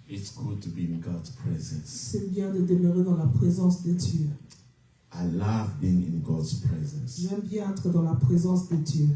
It's good to be in God's presence. C'est bien de demeurer dans la présence de Dieu. I love being in God's presence. J'aime bien être dans la présence de Dieu.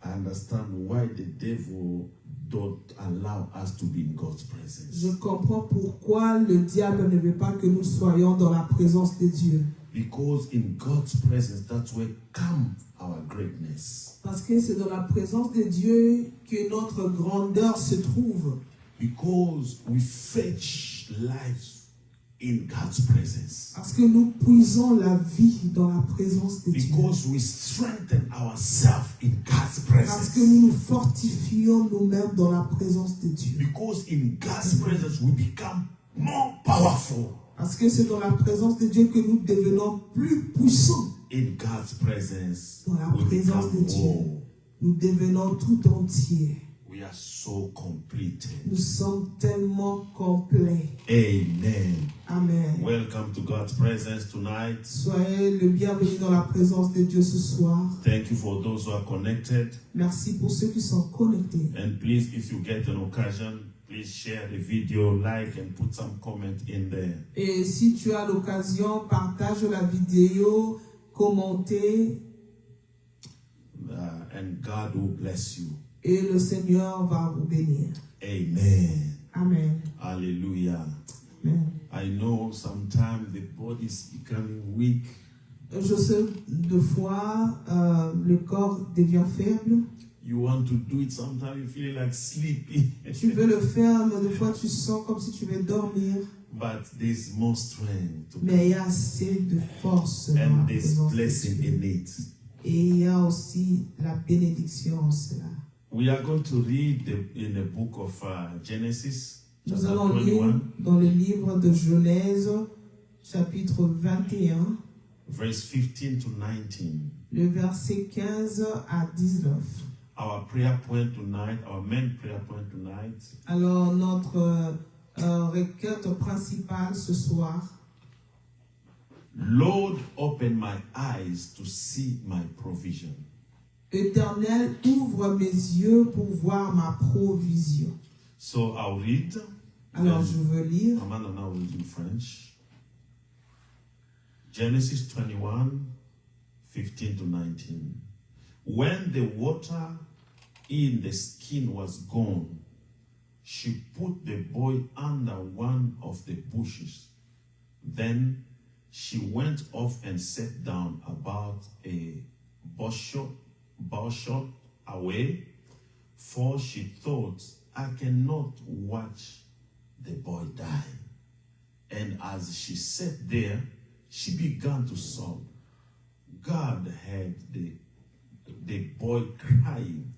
I understand why the devil don't allow us to be in God's presence. Je comprends pourquoi le diable ne veut pas que nous soyons dans la présence de Dieu. Because in God's presence, that's where comes our greatness. Parce que c'est dans la présence de Dieu que notre grandeur se trouve. Because we fetch life in God's presence. Parce que nous puisons la vie dans la présence de Dieu. Because we strengthen ourselves in God's Parce que presence. nous nous fortifions nous-mêmes dans la présence de Dieu. Because in God's presence, we become more powerful. Parce que c'est dans la présence de Dieu que nous devenons plus puissants. In God's presence, Dans la we présence de become Dieu, whole. nous devenons tout entiers. We are so completed. Nous sommes tellement complets. Amen. Amen. Welcome to God's presence tonight. Soyez le bienvenu dans la présence de Dieu ce soir. Thank you for those who are connected. Merci pour ceux qui sont connectés. And please, if you get an occasion, please share the video, like, and put some comment in there. Et si tu as l'occasion, partage la vidéo, commentez, And God will bless you. et le Seigneur va vous bénir. Amen. Amen. Hallelujah. Amen. I know sometimes the body is becoming weak. Je sais, deux fois, le corps devient faible. You want to do it, sometimes you feel like sleeping. Tu veux le faire, mais des fois tu sens comme si tu veux dormir. But there's more strength. Mais il y a assez de force dans la And there's présence de blessing Dieu. in it. Et il y a aussi la bénédiction en cela. We are going to read in the book of Genesis, Nous chapter allons lire 21, dans le livre de Genèse, chapitre 21, verse 15 to 19. le verset 15 à 19. Our prayer point tonight, our main prayer point tonight, Alors, notre requête principale ce soir, Lord, open my eyes to see my provision. Éternel, ouvre mes yeux pour voir ma provision. So I'll read. Alors, je veux lire. Amanda now will read in French. Genesis 21, 15 to 19. When the water in the skin was gone, she put the boy under one of the bushes. Then she went off and sat down about a bowshot away, for she thought, I cannot watch the boy die. And as she sat there, she began to sob. God heard the boy crying.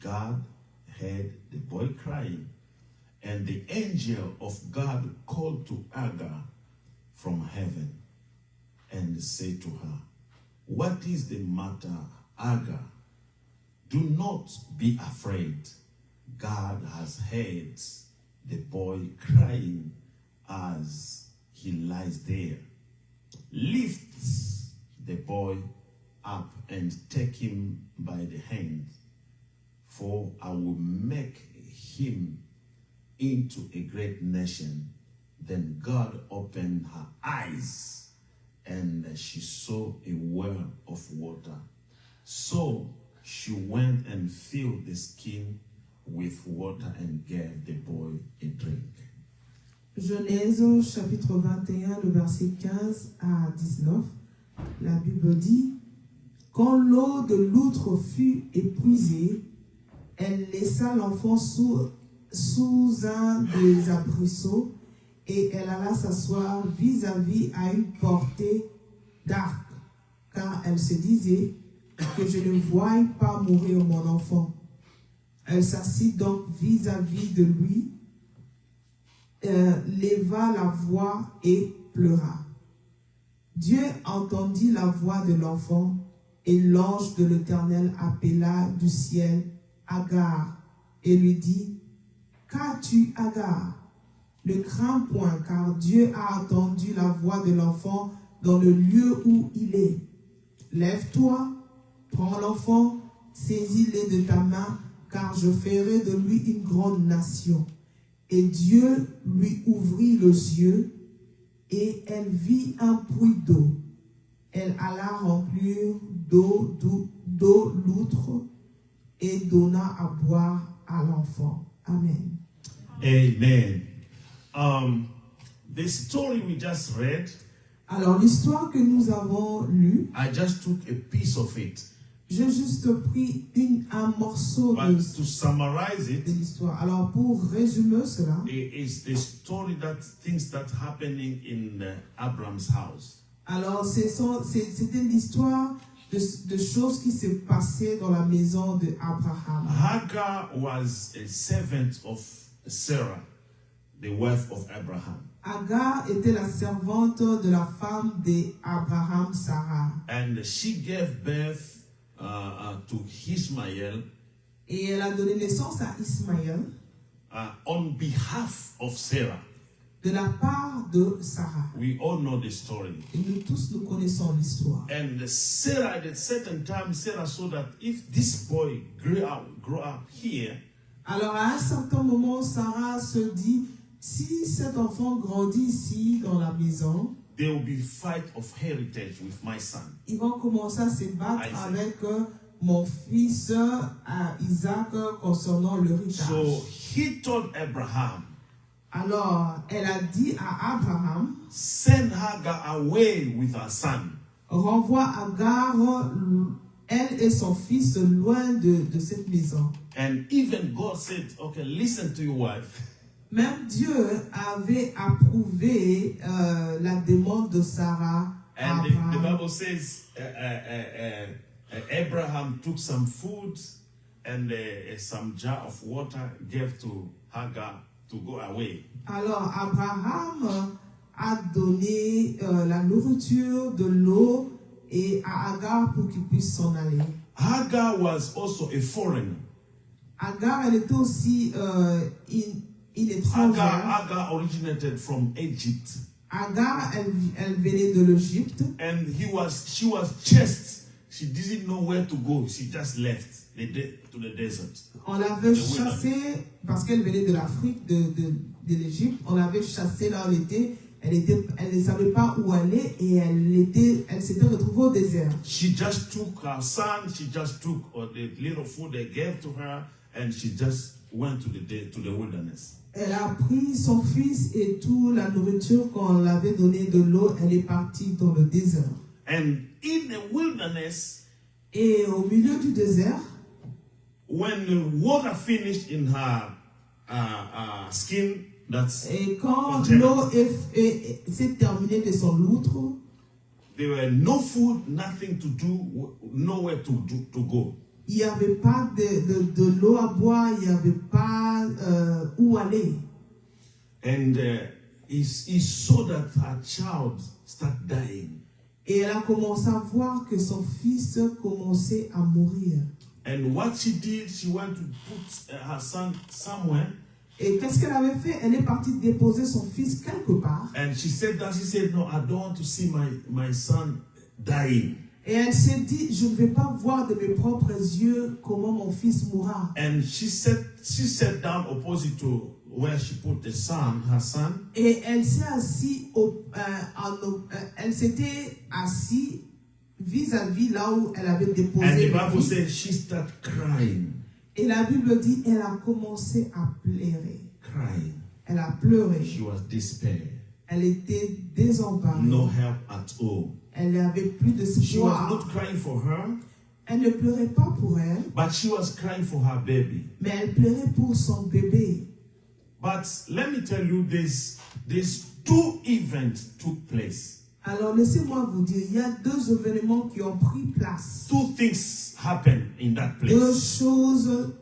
God heard the boy crying. And the angel of God called to Agar from heaven and said to her, what is the matter, Agar? Do not be afraid. God has heard the boy crying as he lies there. Lift the boy up and take him by the hand, for I will make him into a great nation. Then God opened her eyes, and she saw a well of water. So she went and filled the skin with water and gave the boy a drink. Genèse chapitre 21, le verset 15 à 19. La Bible dit, quand l'eau de l'outre fut épuisée, elle laissa l'enfant sous un des arbrisseaux et elle alla s'asseoir vis-à-vis à une portée d'arc, car elle se disait que je ne voie pas mourir mon enfant. Elle s'assit donc vis-à-vis de lui, leva la voix et pleura. Dieu entendit la voix de l'enfant et l'ange de l'Éternel appela du ciel Agar et lui dit, qu'as-tu, Agar? Ne crains point, car Dieu a entendu la voix de l'enfant dans le lieu où il est. Lève-toi, prends l'enfant, saisis-le de ta main, car je ferai de lui une grande nation. Et Dieu lui ouvrit les yeux, et elle vit un puits d'eau. Elle alla remplir d'eau l'outre et donna à boire à l'enfant. Amen. Amen. The story we just read, Alors, l'histoire que nous avons lue, I just took a piece of it. j'ai juste pris un morceau But de to summarize it, l'histoire. Alors, pour résumer cela, it's the story things that happening in Abraham's house. alors c'était l'histoire de choses qui se passaient dans la maison d'Abraham. Hagar was a servant of Sarah, the wife of Abraham. Agar était la servante de la femme d'Abraham, Sarah. And she gave birth to Ishmael Et elle a donné naissance à Ismaël on behalf of Sarah. de la part de Sarah. We all know the story. Et nous tous, nous connaissons l'histoire. And Sarah, at a certain time, Sarah saw that if this boy grew up here, Alors à un certain moment, Sarah se dit, si cet enfant grandit ici dans la maison, there will be fight of heritage with my son. ils vont commencer à se battre Isaac. avec mon fils Isaac concernant l'héritage. So he told Abraham, Alors elle a dit à Abraham, send Hagar away with her son. renvoie Agar, elle et son fils, loin de cette maison. And even God said, okay, listen to your wife. Même Dieu avait approuvé la demande de Sarah à And the Abraham. Bible says Abraham took some food and some jar of water, gave to Hagar to go away. Alors Abraham a donné la nourriture, de l'eau et à Agar pour qu'il puisse s'en aller. Hagar was also a foreigner. Agar, elle était aussi une étrangère. Hagar originated from Egypt. Agar, elle venait de l'Égypte. And she was chased. She didn't know where to go. She just left to the desert. On l'avait chassée parce qu'elle venait de l'Afrique, de l'Égypte. On l'avait chassée là où elle était. Elle ne savait pas où aller et elle s'était retrouvée au désert. She just took her son. She just took the little food they gave to her, and she just went to the wilderness. Elle a pris son fils et toute la nourriture qu'on l'avait donné, de l'eau. Elle est partie dans le désert. And in the wilderness, Et au milieu du désert, when the water finished in her skin, et quand l'eau s'est terminée de son loutre, there were no food, nothing to do, nowhere to go. il n'y avait pas de l'eau à boire, il n'y avait pas où aller. And he saw that her child started dying. Et elle a commencé à voir que son fils commençait à mourir. And what she did, she went to put her son somewhere. Et qu'est-ce qu'elle avait fait? Elle est partie déposer son fils quelque part. And she said, no, I don't want to see my son dying. Et elle s'est dit, je ne vais pas voir de mes propres yeux comment mon fils mourra. And she sat down opposite to where she put her son. Et elle s'est assise elle s'était assise vis-à-vis là où elle avait déposé And the le Bible fils. said she started crying. Et la Bible dit, elle a commencé à pleurer. Crying. Elle a pleuré. She was despair. Elle était désemparée. No help at all. Elle n'avait plus de She was espoir. not crying for her, Elle ne pleurait pas pour elle, but she was crying for her baby. mais elle pleurait pour son bébé. But let me tell you this, these two events took place. Alors laissez-moi vous dire, il y a deux événements qui ont pris place. Two things happened in that Deux place. choses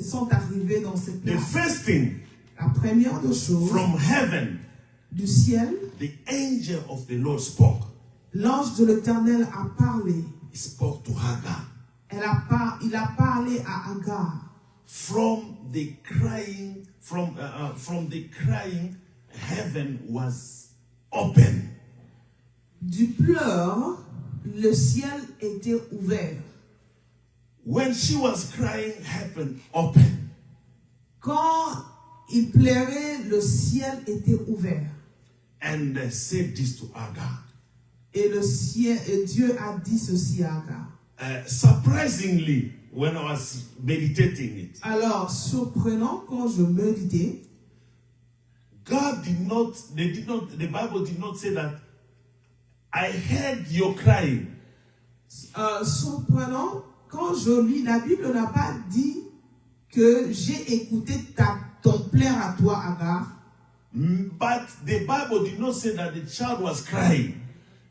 sont arrivées dans cette The place. first thing, La première des choses, from heaven, du ciel, the angel of the Lord spoke. l'ange de l'Éternel a parlé. He spoke to Hagar. Il a parlé à Agar. From the crying, heaven was open. Du pleur, le ciel était ouvert. When she was crying, heaven opened. Quand il plairait, le ciel était ouvert. and said this to Hagar. Et Dieu a dit ceci à Agar. Surprisingly, when I was meditating it, Alors, surprenant, quand je méditais, the Bible did not say that I heard your crying. Surprenant, quand je lis, la Bible n'a pas dit que j'ai écouté ton plaire à toi, Agar. But the Bible did not say that the child was crying.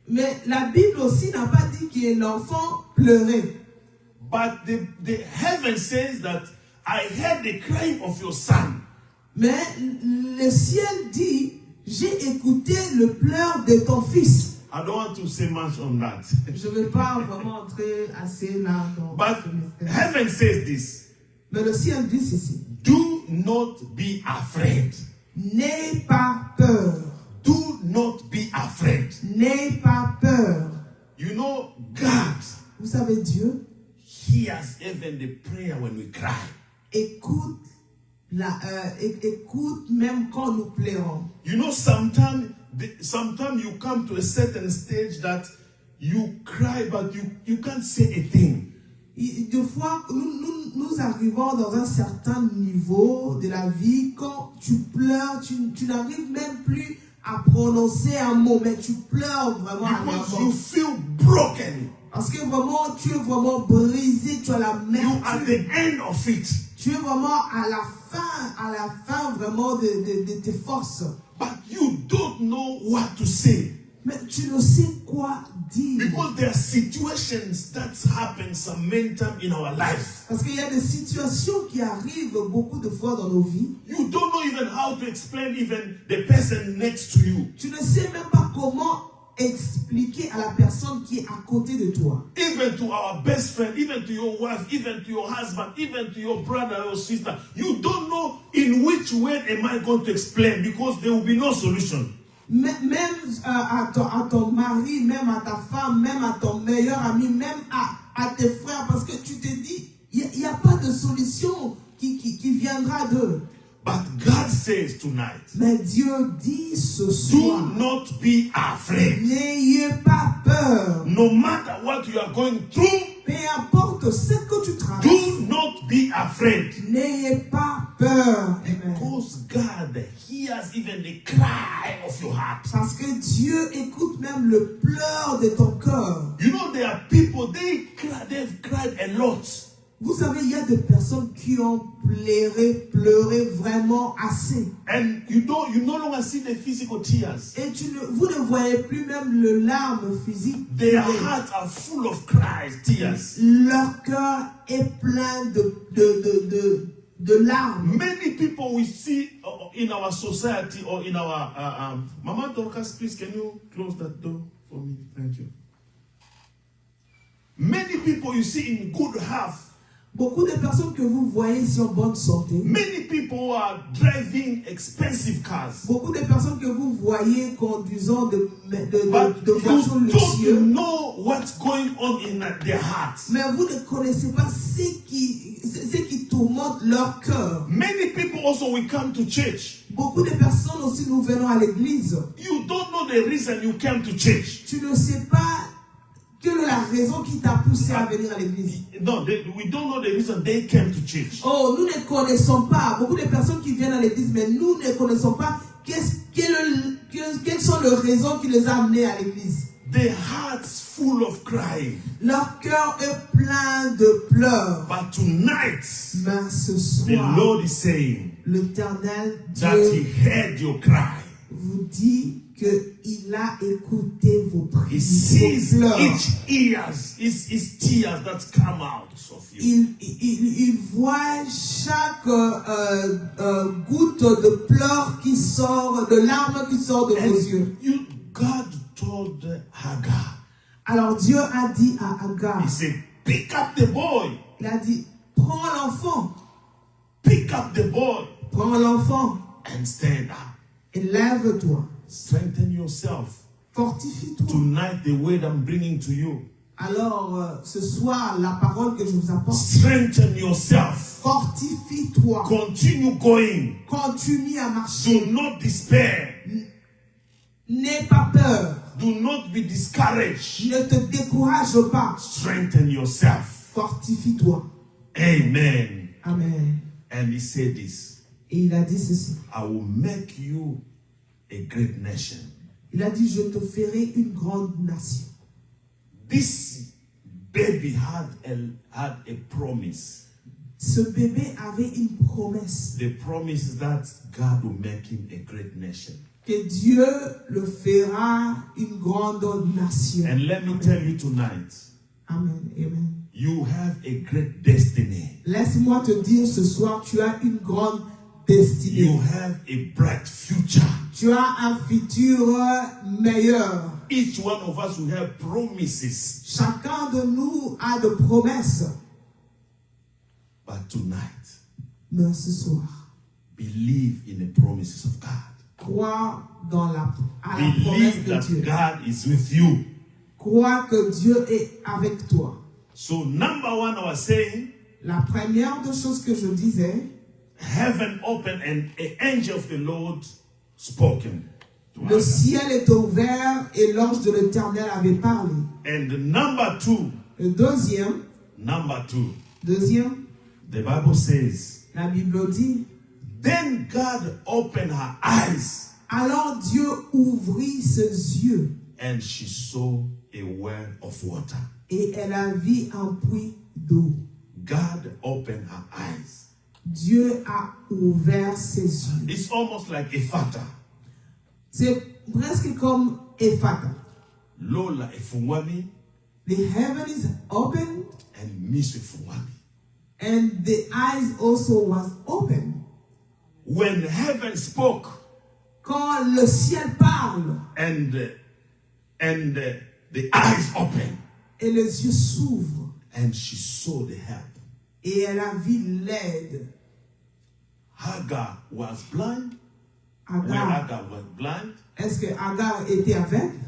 Mais la Bible aussi n'a pas dit que l'enfant pleurait. But the heaven says that I heard the crying of your son. Mais le ciel dit, j'ai écouté le pleur de ton fils. I don't want to say much on that. Je ne vais pas vraiment entrer assez là dans But ce mystère. heaven says this. Mais le ciel dit ceci. Do not be afraid. N'aie pas peur. Do not be afraid. N'aie pas peur. You know, God Vous savez, Dieu hears even the prayer when we cry. écoute, écoute même quand nous pleurons. You know, sometimes you come to a certain stage that you cry, but you can't say a thing. Des fois, nous arrivons dans un certain niveau de la vie, quand tu pleures, tu n'arrives même plus à prononcer un mot, mais tu pleures vraiment Because you amèrement. feel broken. Parce que vraiment, tu es vraiment brisé, tu as la You are at the merde. end of it. Tu es vraiment à la fin vraiment de tes forces. But you don't know what to say. Mais tu ne sais quoi dire. Because there are situations that happen some many times in our life. Parce qu'il y a des situations qui arrivent beaucoup de fois dans nos vies. You don't know even how to explain even the person next to you. Tu ne sais même pas comment expliquer à la personne qui est à côté de toi. Even to our best friend, even to your wife, even to your husband, even to your brother or sister. You don't know in which way am I going to explain, because there will be no solution. Même à ton mari, même à ta femme, même à ton meilleur ami, même à tes frères, parce que tu te dis, il n'y a pas de solution qui viendra d'eux. But God says tonight, Mais Dieu dit ce do soir, not be afraid. n'ayez pas peur. No matter what you are going through, Peu importe ce que tu traverses, do not be afraid. n'ayez pas peur. Amen. Because God hears even the cry of your heart. Parce que Dieu écoute même le pleur de ton cœur. You know, there are people, they've cried a lot. Vous savez, il y a des personnes qui ont pleuré vraiment assez. And you no longer see the physical tears. Et vous ne voyez plus même le larme physique. Their hearts are full of cries, tears. Leur cœur est plein de larmes. Many people we see in our society or in our... Mama Dorcas, please, can you close that door for me? Thank you. Many people you see in good health. Beaucoup de personnes que vous voyez sont en bonne santé. Many people are driving expensive cars. Beaucoup de personnes que vous voyez conduisant de But voitures you luxueuses. don't know what's going on in their hearts. Mais vous ne connaissez pas ce qui tourmente leur cœur. Many people also will come to church. Beaucoup de personnes aussi nous venons à l'église. You don't know the reason you came to church. Tu ne sais pas quelle est la raison qui t'a poussé à venir à l'église. No, we don't know the reason they came to church. Oh, nous ne connaissons pas. Beaucoup de personnes qui viennent à l'église, mais nous ne connaissons pas quelles sont les raisons qui les ont amenés à l'église. Their hearts full of crying. Leur cœur est plein de pleurs. But tonight, Mais ce the soir, Lord is saying l'Éternel that He Dieu heard your cry. vous dit qu'il a écouté vos He prières, sees vos pleurs. each tears that come out of you. Il voit chaque goutte de pleurs qui sort, de larmes qui sort de vos yeux. God told Hagar, Alors Dieu a dit à Agar, He said, pick up the boy. il a dit, prends l'enfant, Pick up the boy prends l'enfant and stand up. et lève-toi, Strengthen yourself. fortifie-toi. Tonight, the word I'm bringing to you, Alors, ce soir, la parole que je vous apporte, strengthen yourself. fortifie-toi. Continue going. Continue à marcher. Do not despair. N'aie pas peur. Do not be discouraged. Ne te décourage pas. Strengthen yourself. Fortifie-toi. Amen. Amen. And he said this. Et il a dit ceci. I will make you a great nation. Il a dit, je te ferai une grande nation. This baby had a promise. Ce bébé avait une promesse. The promise is that God will make him a great nation. Que Dieu le fera une grande nation. And let me tell you tonight, Amen. Amen. you have a great destiny. Laisse-moi te dire ce soir, tu as une grande destinée. You have a bright future. Tu as un futur meilleur. Each one of us will have promises. Chacun de nous a de promesses. But tonight, Mais ce soir, believe in the promises of God. crois à la promesse Believe de that Dieu. God is with you. Crois que Dieu est avec toi. So number one, I was saying, La première des choses que je disais, heaven opened and an angel of the Lord spoken to le Agar. ciel est ouvert et l'ange de l'Éternel avait parlé. And number two, Le deuxième, the Bible says, la Bible dit, then God opened her eyes alors Dieu ouvrit ses yeux and she saw a well of water. et elle a vu un puits d'eau. God opened her eyes. Dieu a ouvert ses yeux. It's almost like a fata. C'est presque comme Ephata. Lola efungwami The heaven is open and miss efungwami. and the eyes also was open. When heaven spoke Quand le ciel parle and the eyes opened et les yeux s'ouvrent and she saw the help. et elle a vu l'aide. Hagar was blind. When Agar, Hagar was blind, est-ce que Agar était aveugle?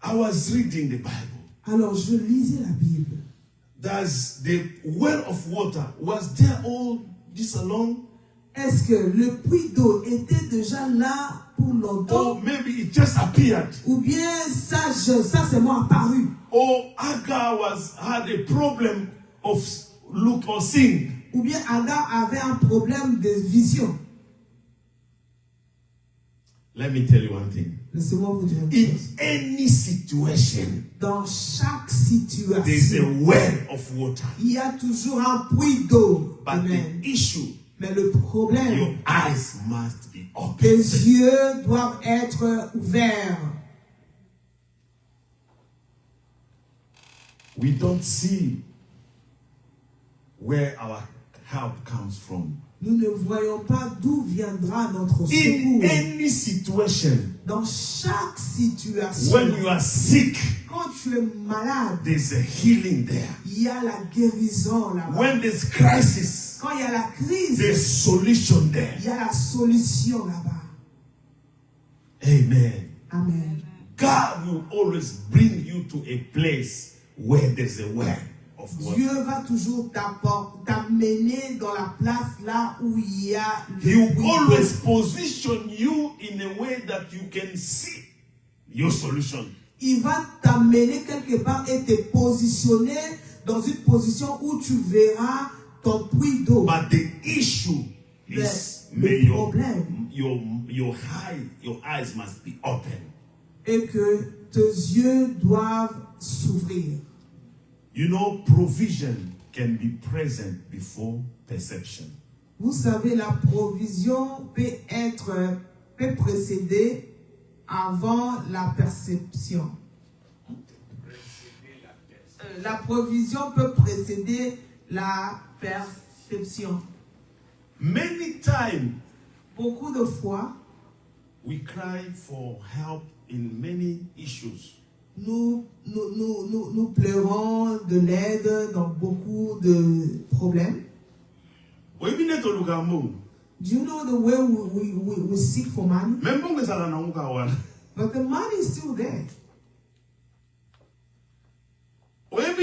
I was reading the Bible. Alors je lisais la Bible. Does the well of water was there all this along? Est-ce que le puits d'eau était déjà là pour longtemps? Or maybe it just appeared. Ou bien ça c'est moi apparu? Or Hagar had a problem of look or seeing. Ou bien Agar avait un problème de vision? Let me tell you one thing. Laissez-moi vous dire une In chose. any situation, Dans chaque there's a situation, well of water. il y a toujours un puits d'eau. But Amen. the issue, Mais le problème, your eyes must be open. tes yeux doivent être ouverts. We don't see where our help comes from. Nous ne voyons pas d'où viendra notre In secours. any situation, Dans chaque situation, when you are sick, quand tu es malade, there's a healing there. il y a la guérison là-bas. When there's crisis, Quand il y a la crise, there's solution there. il y a la solution là-bas. Amen. Amen. God will always bring you to a place where there's a well of water. Dieu va toujours t'amener dans la place là où il y a He le will puits d'eau. always position you in a way that you can see your solution. Il va t'amener quelque part et te positionner dans une position où tu verras ton puits d'eau. But the issue is Le problème your eyes must be open. est que tes yeux doivent s'ouvrir. You know, provision can be present before perception. Vous savez, la provision peut précéder avant la perception. La provision peut précéder la perception. Many times Beaucoup de fois, we cry for help in many issues. nous pleurons de l'aide dans beaucoup de problèmes. We be to look at more. Do you know the way we seek for money? Membo ngesala na unga wana. But the money is still there.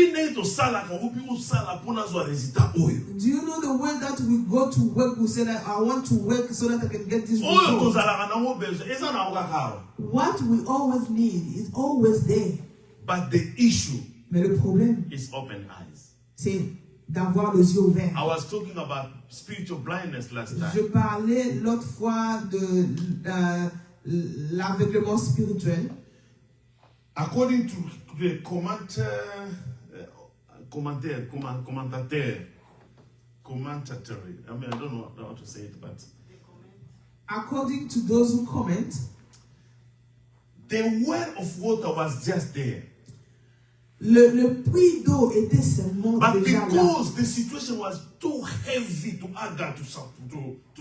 Ngabine to sala ko ubi usala pona zo résultat oyo. Do you know the way that we go to work? We say that I want to work so that I can get this Oyo to result. sala kana mo bezo. Eza na ukakawa. What we always need is always there. But the issue Mais le problème, is open eyes. c'est d'avoir les yeux ouverts. I was talking about spiritual blindness last time. Je parlais l'autre fois de l'aveuglement spirituel. According to the commentatory. I mean, I don't know how to say it, but According to those who comment, the well of water was just there. le puits d'eau était seulement But déjà là. because the situation was too heavy to Agar to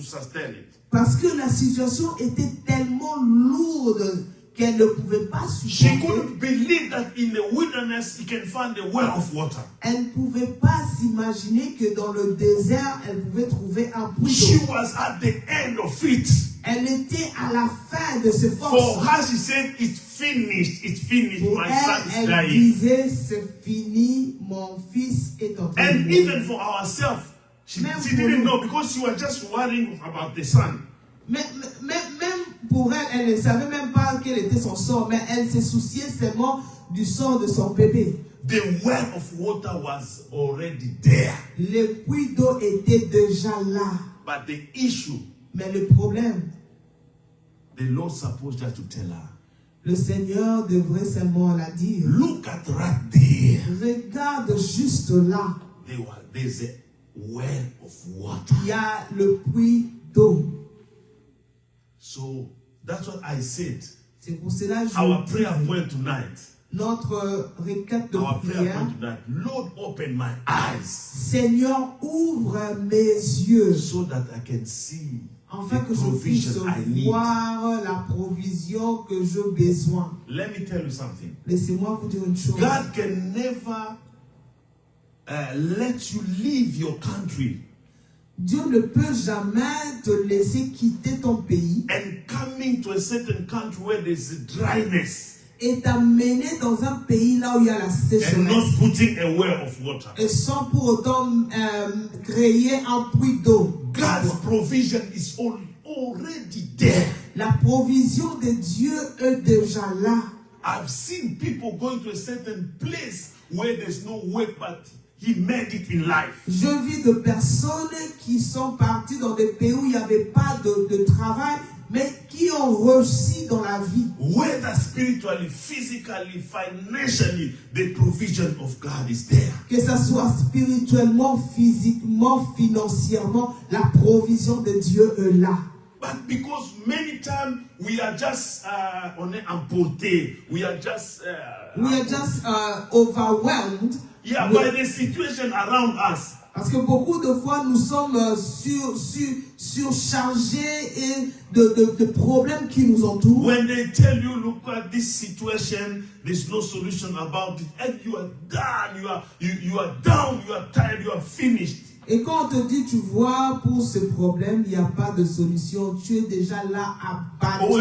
sustain it, Parce que la situation était tellement lourde qu'elle ne pouvait pas she supporter. couldn't believe that in the wilderness you can find a well of water. Elle ne pouvait pas s'imaginer que dans le désert, elle pouvait trouver un puits She d'eau. was at the end of it. Elle était à la fin de ses For forces. her, she said, it's finished, Pour my son is elle, elle dying. disait, c'est fini, mon fils est en train de And mourir. even for ourselves, she Même didn't pour nous. know because she was just worrying about the son. Même pour elle, elle ne savait même pas quel était son sort, mais elle se souciait seulement du sort de son bébé. The well of water was already there. Le puits d'eau était déjà là. But the issue, Mais le problème, the Lord supposed just to tell her, le Seigneur devrait seulement la dire. look at right there. Regarde juste là. There's a well of water. Il y a le puits d'eau. So that's what I said. C'est pour cela que Our je prayer dis, point tonight. notre requête de Our prayer prière. point tonight. Lord, open my eyes Seigneur, ouvre mes yeux so that I can see afin the que je puisse provision I need. voir la provision que j'ai besoin. Let me tell you something. Laissez-moi vous dire une chose. God can never let you leave your country Dieu ne peut jamais te laisser quitter ton pays and coming to a certain country where there's dryness et t'amener dans un pays là où il y a la and sécheresse not putting a well of water. et sans pour autant créer un puits d'eau. God's provision is already there. La provision de Dieu est déjà là. I've seen people going to a certain place where there's no work, but he made it in life. Je vis de personnes qui sont parties dans des pays où il n'y avait pas de travail, mais qui ont réussi dans la vie. Whether spiritually, physically, financially, the provision of God is there. Que ça soit spirituellement, physiquement, financièrement, la provision de Dieu est là. But because many times we are just on an emporté, we are just Overwhelmed. by the situation around us. Parce que beaucoup de fois, nous sommes surchargés et de problèmes qui nous entourent. When they tell you, look at this situation, there's no solution about it, and you are done, you are down, you are tired, you are finished. Et quand on te dit, tu vois, pour ce problème, il n'y a pas de solution, tu es déjà là abattu.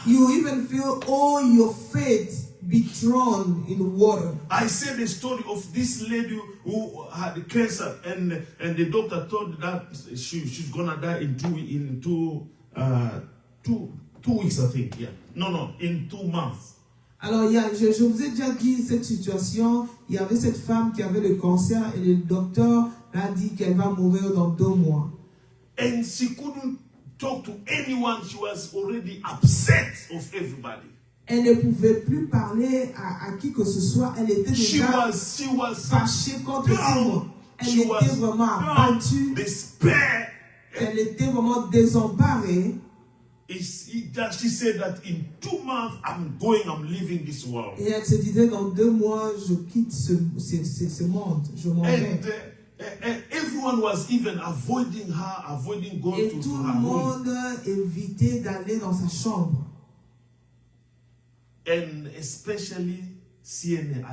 You even feel all your faith be thrown in water. I said the story of this lady who had cancer, and the doctor told that she's gonna die in two weeks, I think. Yeah, no, in 2 months. Alors, je vous ai déjà dit cette situation. Il y avait cette femme qui avait le cancer et le docteur a dit qu'elle va mourir dans 2 mois. And she couldn't talk to anyone. She was already upset of everybody. Elle ne pouvait plus parler à qui que ce soit. Elle était déjà fâchée contre tout le monde. Elle était vraiment abattue. Despair. Elle était vraiment désemparée. She said that in 2 months I'm leaving this world. Et elle se disait, dans 2 mois, je quitte ce monde, je m'en vais. And everyone was even avoiding going Et to tout her le home. monde évitait d'aller dans sa chambre. And especially CNA,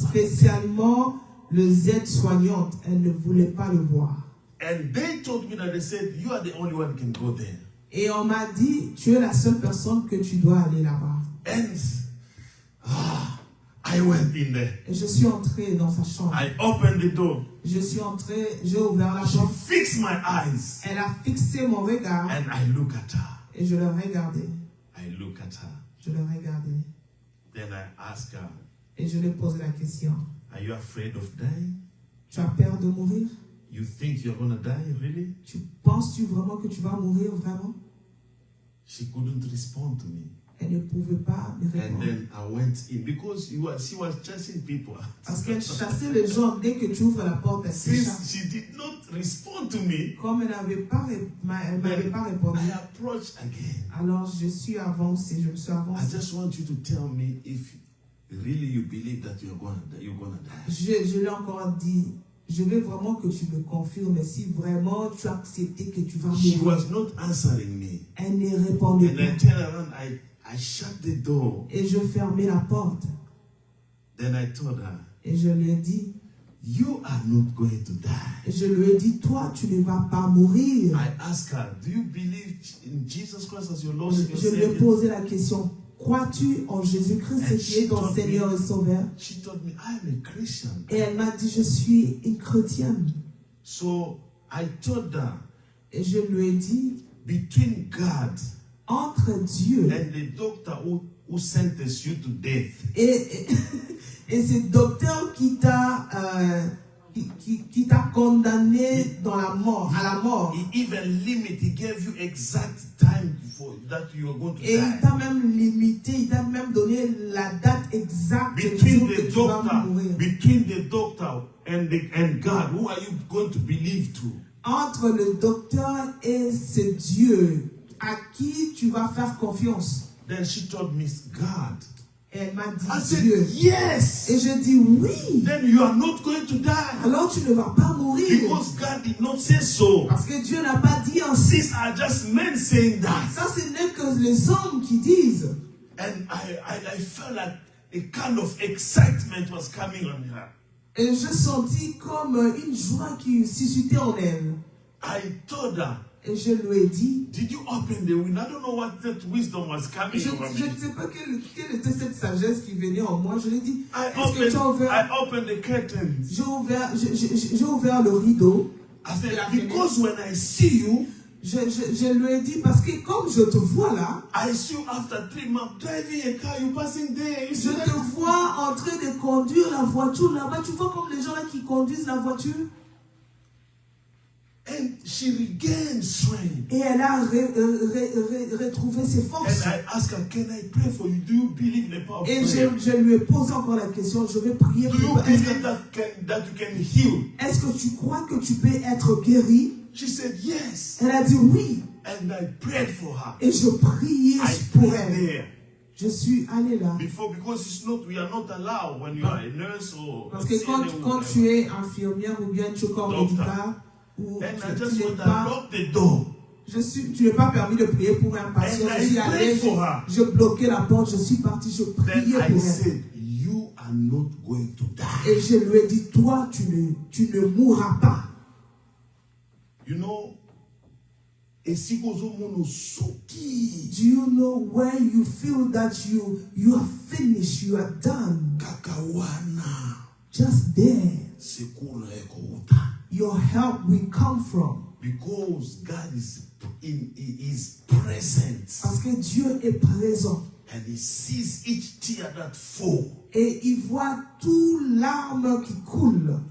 Spécialement les aides-soignantes, elle ne voulait pas le voir. and they told me that they said, you are the only one who can go there. Et on m'a dit, tu es la seule personne que tu dois aller là-bas. And I went in there. Et je suis entré dans sa chambre. I opened the door. Je suis entré, j'ai ouvert la She porte. fixed my eyes. Elle a fixé mon regard And I look at her. et je le regardais. I look at her. Je le regardais. Then I ask her, Et je lui ai posé la question. are you afraid of dying? Tu as peur de mourir? You think you're going to die, really? Penses-tu vraiment que tu vas mourir vraiment? She couldn't respond to me. Elle ne pouvait pas me And répondre. then I went in because she was chasing people. Parce qu'elle chassait les gens. Dès que tu ouvres la porte, elle se chasse. Since she did not respond to me, Comme elle m'avait pas répondu, I approached again. alors je me suis avancé. I just want you to tell me if really you believe that you're gonna die. Je lui ai encore dit, je veux vraiment que tu me confirmes si vraiment tu as accepté que tu vas She mourir. was not answering me. Elle ne répondait And I pas. turned around, I shut the door. Et je fermais la porte. Then I told her, Et je lui ai dit, you are not going to die. et je lui ai dit, toi, tu ne vas pas mourir. I asked her, do you believe in Jesus Christ as your Lord and your Je lui ai Savior? posé la question, crois-tu en Jésus-Christ qui est ton Seigneur et Sauveur? She told me, I'm a Christian. Et elle m'a dit, je suis une chrétienne. So I told her, Et je lui ai dit, between God entre Dieu and the doctor who sentenced you to death, et ce docteur qui t'a condamné dans la mort, à la mort. he even he gave you exact time for that you are going to Et il die. t'a même limité, il t'a même donné la date exacte du Between jour que the tu vas mourir. doctor and God, who are you going to believe to? Entre le docteur et ce Dieu à qui tu vas faire confiance. Then she told me, God. Et elle m'a dit, I said, Dieu. yes. Et je dis oui. Then you are not going to die. Alors tu ne vas pas mourir. Because God did not say so. Parce que Dieu n'a pas dit ainsi. These are just men saying that. Ça, ce n'est que les hommes qui disent. And I felt like a kind of excitement was coming on her. Et je sentis comme une joie qui suscitait en elle. I told her, Et je lui ai dit, did you open the window? I don't know what that wisdom was coming je over ne me. sais pas quelle était cette sagesse qui venait en moi. Je lui ai dit, est-ce que I tu as ouvert? opened the curtains. J'ai ouvert le rideau. I said, because when I see you, Je lui ai dit, parce que comme je te vois là, I see you after 3 months driving a car, you passing there. You je see te that? vois en train de conduire la voiture là-bas. Tu vois comme les gens là qui conduisent la voiture. And she regained strength. Et elle a retrouvé ses forces. And I asked her, can I pray for you? Do you believe in the power of Et prayer? je lui ai posé encore la question, je vais prier Do pour you toi. believe that you can heal? Est-ce que tu crois que tu peux être guéri? She said, yes. Elle a dit oui. And I prayed for her. Et je priais I pour prayed elle. there. Je suis allé là. Because we are not allowed when you are a nurse or Parce que a quand CNA or tu es infirmière ou bien tu es corps Doctor. médical, ou And I tu just n'es want to pas, lock the door. tu n'es pas permis de prier pour un patient. And I J'y allais, prayed for her. je bloquais la porte, je suis parti, je Then priais I pour elle. said, you are not going to die. Et je lui ai dit, toi, tu ne mourras pas. You know, soki Do you know where you feel that you are finished, you are done? kakawana Just there, sekula ekouta. your help will come from. Because God is present Parce que Dieu est présent. and He sees each tear that fall. Et il voit tout larmes qui coulent.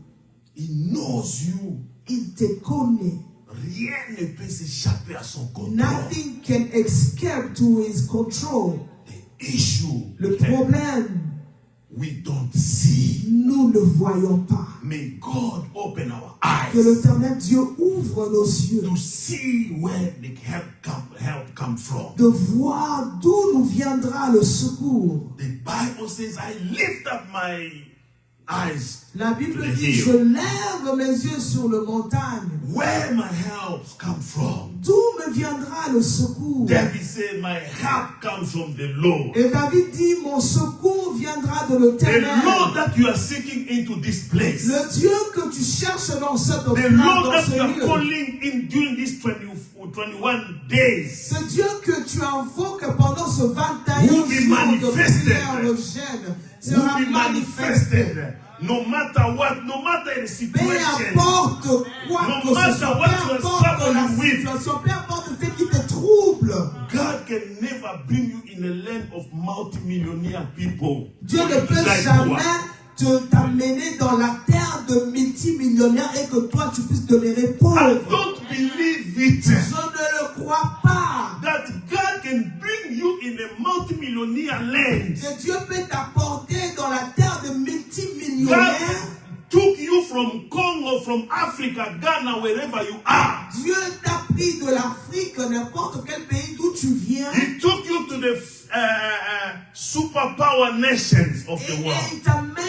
He knows you. Il te connaît. Rien ne peut s'échapper à son contrôle. Nothing can escape to his control. The issue Le problème, we don't see. nous ne voyons pas. May God open our Que eyes l'Éternel Dieu ouvre nos yeux. to see where the help come from. De voir d'où nous viendra le secours. The Bible says, I lift up my eyes. La Bible to the dit, hill. je lève mes yeux sur le montagne. Where my help come from? D'où me viendra le secours? David said, my help comes from the Lord. Et David dit, mon secours viendra de The l'Éternel. Lord that you are seeking into this place. Le Dieu que tu cherches dans cette The dans Lord that ce you are lieu. calling in during this 21 days Ce Dieu que tu invoques pendant ce 21 will jours be de manifested. prière au jeûne will sera be manifesté. manifested. No matter what, no matter the Peu situation, importe quoi No que ce matter soit, what peu you are importe la struggling with. situation, peu importe ce qui te trouble, God can never bring you in a land of multimillionaire people. Dieu for ne you to peut die jamais poor. t'amener dans la terre de multimillionnaires et que toi tu puisses demeurer I pauvre. don't believe it Je ne le crois pas. that God can bring you in a multimillionaire land. Que Dieu peut t'apporter dans la terre de God multimillionnaires. took you from Congo, from Africa, Ghana, wherever you are. Dieu t'a pris de l'Afrique, n'importe quel pays d'où tu viens. He took you to the superpower nations of the Et world. il t'amène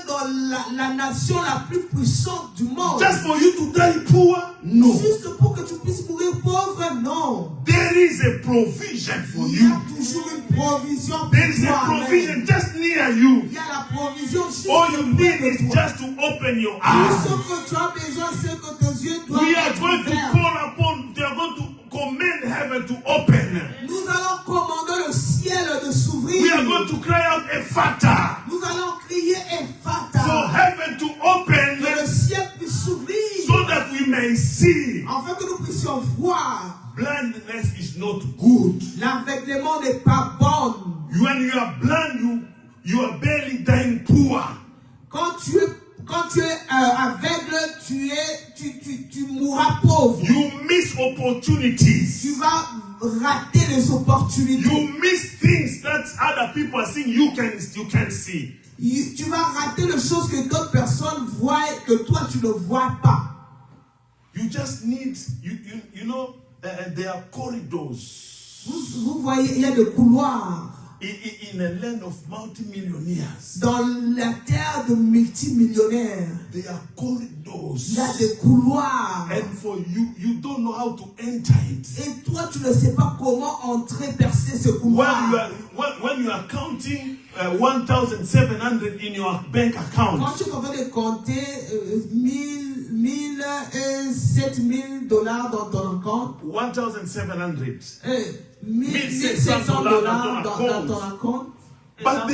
dans la nation la plus puissante du monde. Just for you to die poor? No. Juste pour que tu puisses mourir pauvre? Non. There is a provision for Il y you. a toujours une provision pour There is a toi. provision Amen. just near you. Il y a la provision juste All you près need de is toi. just to open your Tout eyes. ce que tu as besoin, c'est que tes yeux doivent We are être going to ouverts. call upon, they are going to command heaven to open. Nous allons commander le ciel de s'ouvrir. We are going to cry out Ephata Nous allons crier for Ephata. heaven to open Que le ciel puisse s'ouvrir. so that we may see. Afin que nous puissions voir. Blindness is not good. L'aveuglement n'est pas bon. When you are blind, you are barely dying poor. Quand tu es aveugle, tu mourras pauvre. You miss opportunities. Tu vas rater les opportunités. You miss things that other people are seeing you can see. Tu vas rater les choses que d'autres personnes voient et que toi tu ne vois pas. You just need, you know, there are corridors Vous voyez, il y a des couloirs in a land of multimillionaires. dans la terre de multimillionnaires. There are corridors. Il y a des couloirs. And for you, you don't know how to enter it. Et toi, tu ne sais pas comment entrer, percer ce couloir. When you are counting 1,700 in your bank account, Quand tu es en train de compter 7 000 dollars dans ton compte, 1,700. 1,700 dollars dans ton compte, But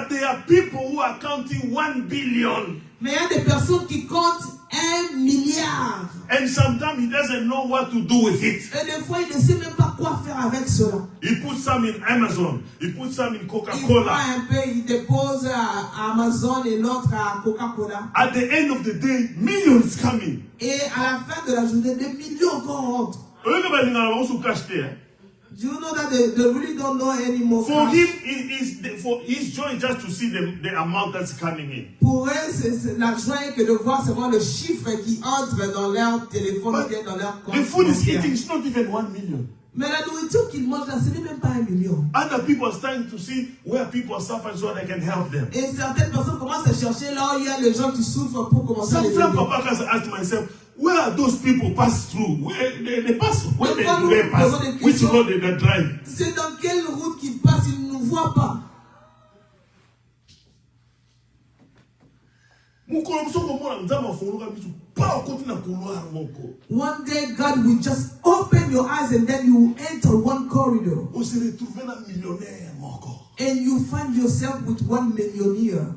there are people who are counting 1 billion. mais il y a des personnes qui comptent 1 milliard. And sometimes he doesn't know what to do with it. Et des fois, il ne sait même pas quoi faire avec cela. He puts some in Amazon. He puts some in Il prend Coca-Cola. un peu, il dépose à Amazon et l'autre à Coca-Cola. At the end of the day, millions coming. Et à la fin de la journée, des millions rentrent. Do you know that they really don't know anymore? For him, for his joy just to see the amount that's coming in. Pour eux, c'est la joie que de voir seulement le chiffre qui entre dans leur téléphone ou bien dans leur compte. The food is bancaire. eating, it's not even 1 million. Mais la nourriture qu'ils mangent là, ce n'est même pas 1 million. Other people are starting to see where people are suffering so they can help them. Et certaines personnes commencent à chercher là où il y a les gens qui souffrent pour commencer à les aider. Sometimes Papa has asked myself, where are those people pass through? Where they pass? Where Mais they quand do they nous pass? posons des Which questions, road they drive? c'est dans quelle route qu'ils passent, ils ne nous voient pas. One day God will just open your eyes and then you will enter one corridor. And you find yourself with 1 millionaire.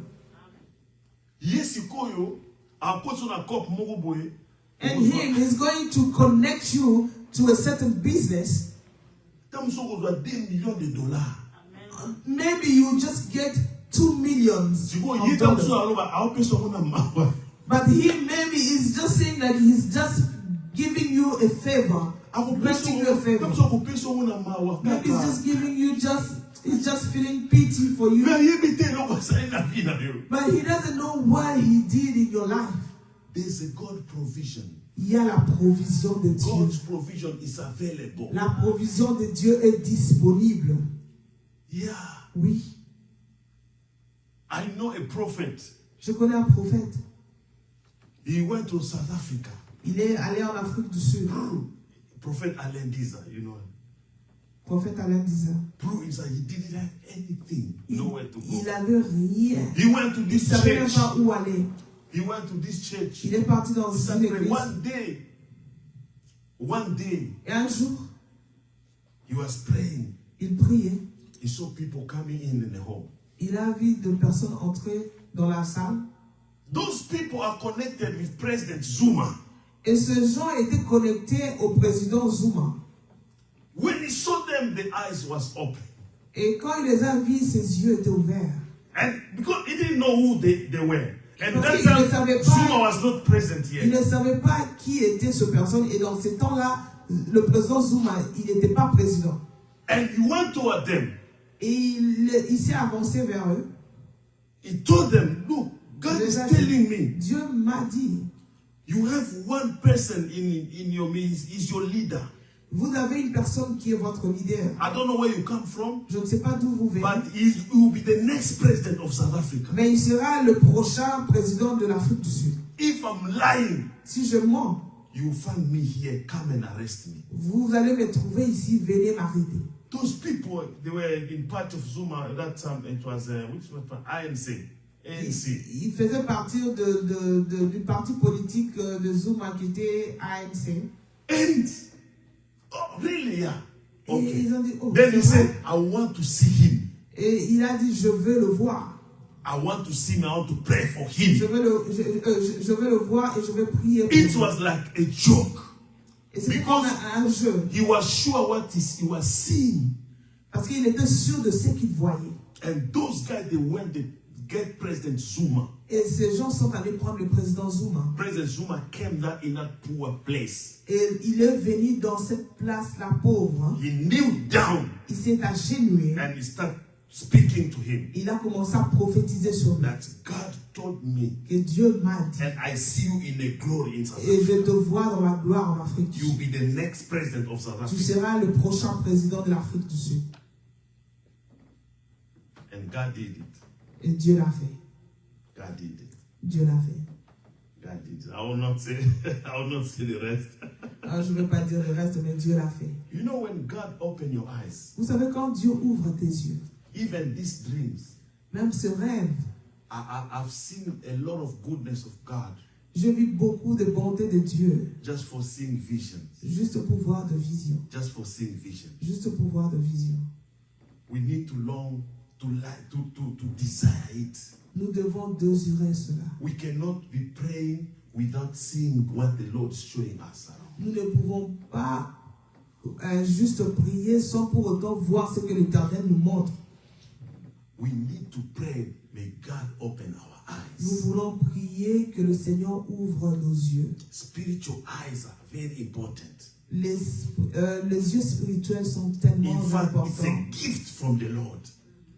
And him is going to connect you to a certain business. Maybe you just get 2 million. But he maybe is just saying that he's just giving you a favor. Granting you a favor. Maybe he's just giving you he's just feeling pity for you. But he doesn't know what he did in your life. There's a God provision. Il y a la provision de Dieu. God's provision is available. La provision de Dieu est disponible. Yeah. Oui. I know a prophet. Je connais un prophète. He went to South Africa. Il est allé en Afrique du Sud. Prophet Alain Diza, you know. Prophète Alain Diza. He didn't have anything, nowhere to go. Il avait rien. He went to Il this savait même church. pas où aller. He went to this church. Il est parti dans He une said, église. one day, One day, Et un jour, he was praying. il priait. He saw people coming in the hall. Il a vu des personnes entrer dans la salle. Those people are connected with President Zuma. Et ces gens étaient connectés au président Zuma. When he saw them, the eyes was open. Et quand il les a vus, ses yeux étaient ouverts. And because he didn't know who they were. And Parce that qu'il ne time, savait pas- Zuma was not present Il yet. ne savait pas qui était ce personne. Et dans ces temps-là, le président Zuma, il n'était pas président. And he went toward them. Et il s'est avancé vers eux. He told them, look, God is telling me, Dieu m'a dit, you have one person in your midst, is your leader. vous avez une personne qui est votre leader. I don't know where you come from, Je ne sais pas d'où vous venez. but he will be the next president of South Africa. Mais il sera le prochain président de l'Afrique du Sud. If I'm lying, Si je mens, you find me here, come and arrest me. vous allez me trouver ici, venez m'arrêter. Those people, they were in part of Zuma at that time. It was, which was ANC. ANC. Il faisait partie du parti politique de Zuma qui était ANC. And, oh, really, yeah. Et Okay. ils ont dit, oh, Then he c'est vrai? said, I want to see him. Et il a dit, je veux le voir. I want to see him. I want to pray for Je him. veux le voir et je vais prier pour It lui. was like a joke. Et c'était comme because un jeu. He was sure what he was seeing. Parce qu'il était sûr de ce qu'il voyait. And those guys, they went to get President Zuma. Et ces gens sont allés prendre le président Zuma. President Zuma came there in that poor place. Et il est venu dans cette place-là pauvre. Hein. He kneeled down Il s'est agenouillé. and he started speaking to him. Il a commencé à prophétiser sur lui. That God told me, Que Dieu m'a dit. and I see you in the glory in South Et Africa. je te vois dans la gloire en Afrique du You will Sud. be the next president of South Tu Africa. seras le prochain président de l'Afrique du Sud. And God did it. Et Dieu l'a fait. God did it. Dieu l'a fait. God did it. I will not say, I will not say the rest. Alors, je ne vais pas dire le reste, mais Dieu l'a fait. You know, when God opened your eyes, Vous savez, quand Dieu ouvre tes yeux, even these dreams, même ce rêve, I've seen a lot of goodness of God j'ai vu beaucoup de bonté de Dieu, just for seeing visions. juste pour voir de vision. Just for seeing visions. Juste pour voir de vision. We need to long to like to desire it. Nous devons désirer cela. We cannot be praying without seeing what the Lord is showing us around. Nous ne pouvons pas juste prier sans pour autant voir ce que l'Éternel nous montre. We need to pray. May God open our Nous eyes. voulons prier que le Seigneur ouvre nos yeux. Spiritual eyes are very important. Les yeux spirituels sont tellement In fact, it's importants. a gift from the Lord.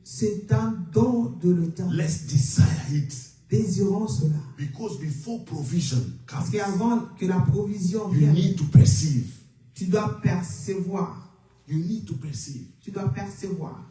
C'est un don de l'Éternel. Let's desire it. Désirons cela. Because before provision Parce comes, qu'avant que la provision you vienne, need to perceive. tu dois percevoir. You need to perceive. Tu dois percevoir.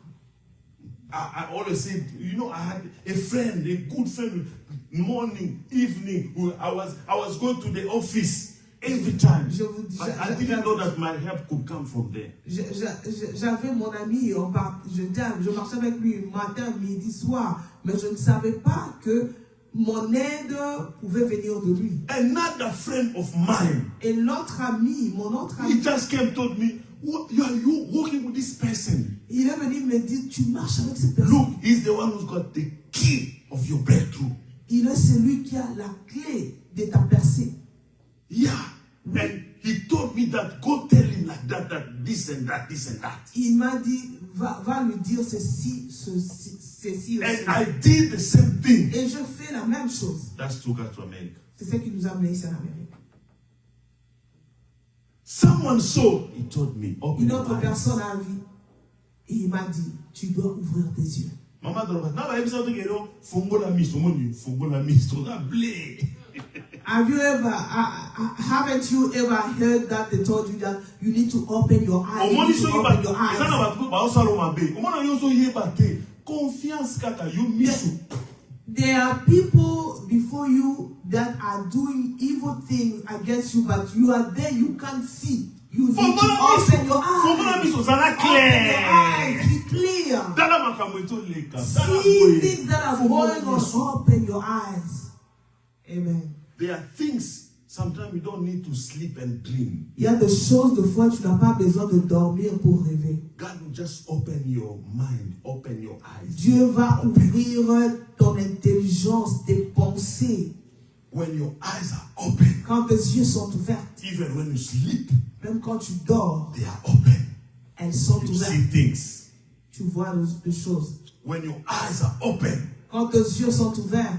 I always say, you know, I had a friend, a good friend, morning, evening. I was going to the office every time. Je vous dis, But I didn't know that my help could come from there. j'avais mon ami, je marchais avec lui matin, midi, soir, mais je ne savais pas que mon aide pouvait venir de lui. Another friend of mine, Et l'autre ami, mon autre he ami, just came told me, "What, you working with this person? il est venu me dire, tu marches avec cette personne. Look, he's the one who's got the key of your breakthrough." Il est celui qui a la clé de ta percée. Yeah. And he told me that, go tell him like that this and that, this and that. Il m'a dit, va lui dire ceci, ceci, And cela. I did the same thing. Et je fais la même chose. That's took us to America. C'est ce qui nous a amenés ici en Amérique. Someone saw, he told me, open Une your autre eyes. personne a vu. Et il m'a dit, tu dois ouvrir tes yeux. Mama Doroka, now I episode to go, fungola misto, that blade. Haven't you ever heard that they told you that you need to open your eyes? You need to open your eyes. Confiance kaka, you miss. There are people before you that are doing evil things against you, but you are there, you can't see. You need to open your eyes. Open your eyes, be clear. See things that are going on, open your eyes. Amen. There are things Sometimes you don't need to sleep and dream. Il y a des choses, de fois, tu n'as pas besoin de dormir pour rêver. God will just open your mind, open your eyes. Dieu va ouvrir ton intelligence, tes pensées. When your eyes are open, Quand tes yeux sont ouverts, even when you sleep, même quand tu dors, they are open. elles sont You ouvertes. see things. Tu vois des choses. When your eyes are open, Quand tes yeux sont ouverts,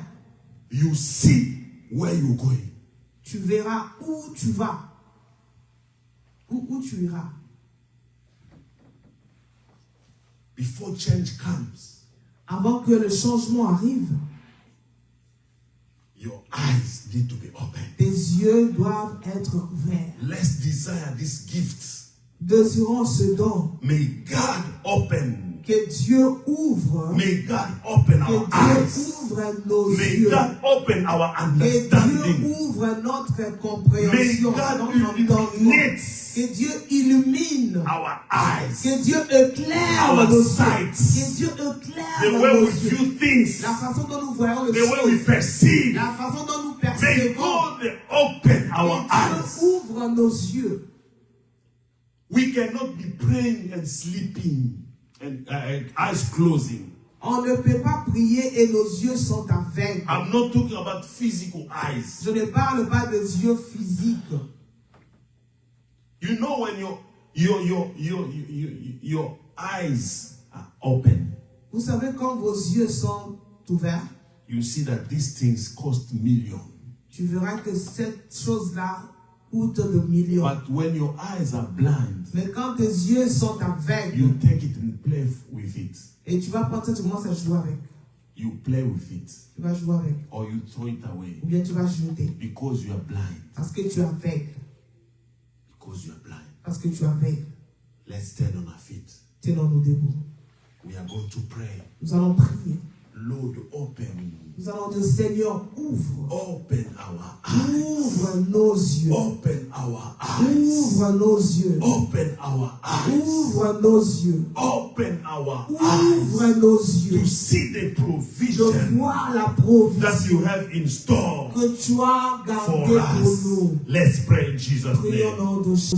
you see where you're going. tu verras où tu vas. Où tu iras. Before change comes, Avant que le changement arrive, your eyes need to be open. tes yeux doivent être ouverts. Let's desire these gifts. Désirons ce don. May God open. Que Dieu ouvre. May God open Que our Dieu eyes. ouvre nos May yeux. God open our Que Dieu understanding. ouvre notre May compréhension, God notre entendement. illuminate Que Dieu illumine. our eyes. Que Dieu éclaire Our nos yeux. sight. Que Dieu éclaire The way nos we yeux. view things. La façon dont nous voyons les The way we choses. perceive. La façon dont nous May percevons. God open our Que eyes. Dieu ouvre nos yeux. We cannot be praying and sleeping and eyes closing. On ne peut pas prier et nos yeux sont aveugles. I'm not talking about physical eyes. Je ne parle pas des yeux physiques. You know when your eyes are open, Vous savez, quand vos yeux sont ouverts, you see that these things cost millions. tu verras que cette chose-là coûte de millions. But when your eyes are blind, Mais quand tes yeux sont aveugles, you take it and play with it. et tu vas prendre ça, tu commences à jouer avec. You play with it. Tu vas jouer avec. Or you throw it away Ou bien tu vas jeter. because you are blind. Parce que tu es aveugle. Because you are blind. Parce que tu es aveugle. Let's stand on our feet. Tenons-nous debout. We are going to pray. Nous allons prier. Lord, open. Nous allons dire, Seigneur, ouvre. Open our eyes. Ouvre nos yeux. Open our eyes. Ouvre nos yeux. Open our eyes. Ouvre nos yeux. Open our Ouvre eyes nos to yeux. see the De provision voir la that provision you have in store que tu as for gardée pour us. nous. Let's pray in Jesus' Prions name. au nom de Jésus.